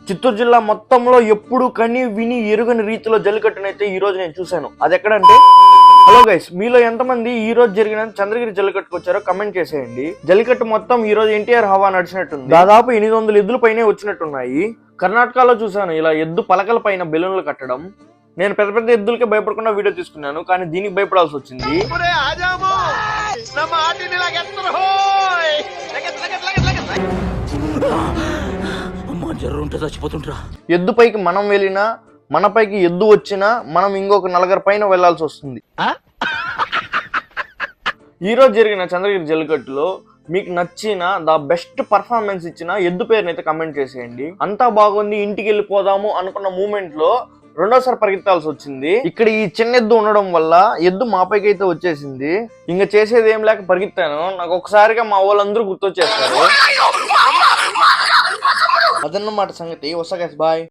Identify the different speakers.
Speaker 1: చిత్తూరు జిల్లా మొత్తంలో ఎప్పుడు కని విని ఎరుగని రీతిలో జల్లికట్టునైతే ఈ రోజు నేను చూశాను. అది ఎక్కడంటే, హలో గైస్, మీలో ఎంతమంది ఈ రోజు జరిగిన చంద్రగిరి జల్లికట్టుకు వచ్చారో కమెంట్ చేసేయండి. జల్లికట్టు మొత్తం ఈ రోజు ఎన్టీఆర్ హవా నడిచినట్టుంది. దాదాపు 800 ఎద్దుల పైనే వచ్చినట్టున్నాయి. కర్ణాటకలో చూశాను ఇలా ఎద్దు పలకల పైన బెలూన్లు కట్టడం. నేను పెద్ద పెద్ద ఎద్దులకే భయపడకుండా వీడియో తీసుకున్నాను, కానీ దీనికి భయపడాల్సి వచ్చింది. ఎద్దు పైకి మనం వెళ్ళినా, మన పైకి ఎద్దు వచ్చినా మనం ఇంకొక నలుగురు పైన వెళ్లాల్సి వస్తుంది. ఈ రోజు జరిగిన చంద్రగిరి జల్లికట్టులో మీకు నచ్చిన ద బెస్ట్ పర్ఫార్మెన్స్ ఇచ్చిన ఎద్దు పేరునైతే కమెంట్ చేసేయండి. అంతా బాగుంది, ఇంటికి వెళ్ళిపోదాము అనుకున్న మూమెంట్ లో రెండోసారి పరిగెత్తాల్సి వచ్చింది. ఇక్కడ ఈ చిన్న ఎద్దు ఉండడం వల్ల ఎద్దు మా పైకి అయితే వచ్చేసింది. ఇంకా చేసేది ఏం లేక పరిగెత్తాను. నాకు ఒకసారిగా మా వాళ్ళందరూ గుర్తొచ్చేస్తారు. అదన్నమాట సంగతి. వస్తా గైస్, బాయ్.